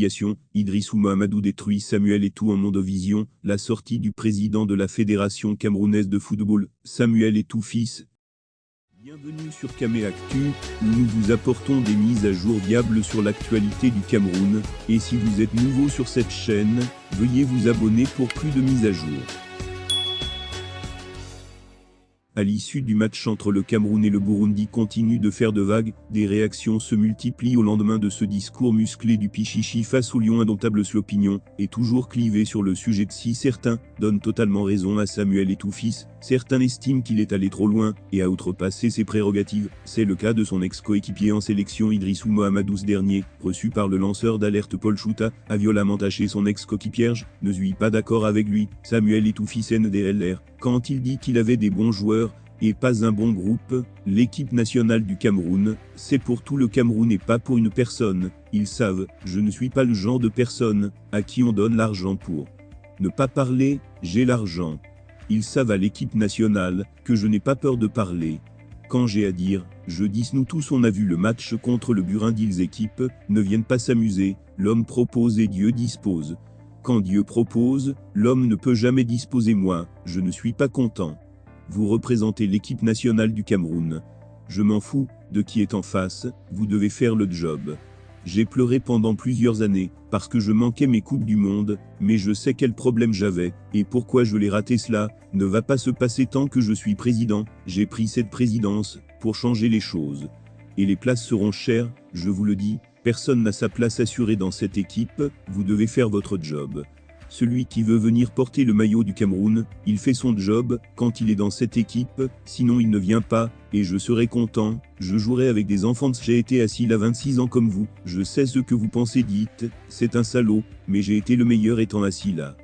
réconciliation, Idrissou Mohamedou détruit Samuel Eto'o en Mondovision, la sortie du président de la Fédération camerounaise de football, Samuel Eto'o fils. Bienvenue sur Camé Actu, où nous vous apportons des mises à jour fiables sur l'actualité du Cameroun, et si vous êtes nouveau sur cette chaîne, veuillez vous abonner pour plus de mises à jour. À l'issue du match entre le Cameroun et le Burundi continue de faire de vagues, des réactions se multiplient au lendemain de ce discours musclé du Pichichi face au lion indomptable. L'opinion est toujours clivée sur le sujet de si certains donnent totalement raison à Samuel Eto'o fils, certains estiment qu'il est allé trop loin et a outrepassé ses prérogatives. C'est le cas de son ex-coéquipier en sélection Idrissou Mohamedou. Ce dernier, reçu par le lanceur d'alerte Paul Chouta, a violemment taché son ex-coéquipier. Ne suis pas d'accord avec lui, Samuel Eto'o fils NDLR, quand il dit qu'il avait des bons joueurs et pas un bon groupe. L'équipe nationale du Cameroun, c'est pour tout le Cameroun et pas pour une personne. Ils savent, je ne suis pas le genre de personne à qui on donne l'argent pour ne pas parler, j'ai l'argent. Ils savent à l'équipe nationale que je n'ai pas peur de parler. Quand j'ai à dire, je dis nous tous on a vu le match contre le Burundi. Les équipes ne viennent pas s'amuser, l'homme propose et Dieu dispose. Quand Dieu propose, l'homme ne peut jamais disposer. Moi, je ne suis pas content. Vous représentez l'équipe nationale du Cameroun. Je m'en fous de qui est en face, vous devez faire le job. J'ai pleuré pendant plusieurs années, parce que je manquais mes coupes du monde, mais je sais quel problème j'avais, et pourquoi je l'ai raté. Cela ne va pas se passer tant que je suis président. J'ai pris cette présidence pour changer les choses. Et les places seront chères, je vous le dis, personne n'a sa place assurée dans cette équipe, vous devez faire votre job. Celui qui veut venir porter le maillot du Cameroun, il fait son job quand il est dans cette équipe, sinon il ne vient pas, et je serai content, je jouerai avec des enfants. J'ai été assis là 26 ans comme vous, je sais ce que vous pensez, dites, c'est un salaud, mais j'ai été le meilleur étant assis là.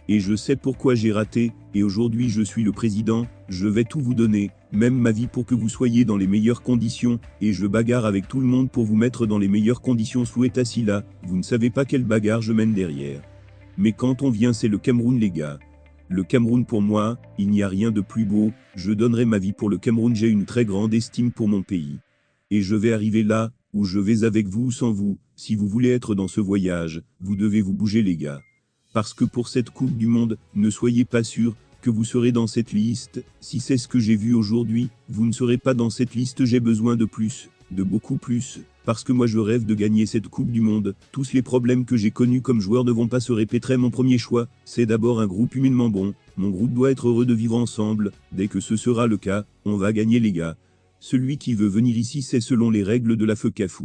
Et je sais pourquoi j'ai raté, et aujourd'hui je suis le président, je vais tout vous donner, même ma vie pour que vous soyez dans les meilleures conditions, et je bagarre avec tout le monde pour vous mettre dans les meilleures conditions. Vous êtes assis là, vous ne savez pas quelle bagarre je mène derrière. Mais quand on vient, c'est le Cameroun les gars. Le Cameroun pour moi, il n'y a rien de plus beau, je donnerai ma vie pour le Cameroun. J'ai une très grande estime pour mon pays. Et je vais arriver là, où je vais avec vous ou sans vous. Si vous voulez être dans ce voyage, vous devez vous bouger les gars. Parce que pour cette Coupe du Monde, ne soyez pas sûr que vous serez dans cette liste. Si c'est ce que j'ai vu aujourd'hui, vous ne serez pas dans cette liste. J'ai besoin de plus, de beaucoup plus. Parce que moi je rêve de gagner cette Coupe du Monde. Tous les problèmes que j'ai connus comme joueur ne vont pas se répéter. Mon premier choix, c'est d'abord un groupe humainement bon. Mon groupe doit être heureux de vivre ensemble. Dès que ce sera le cas, on va gagner les gars. Celui qui veut venir ici, c'est selon les règles de la FECAFOOT.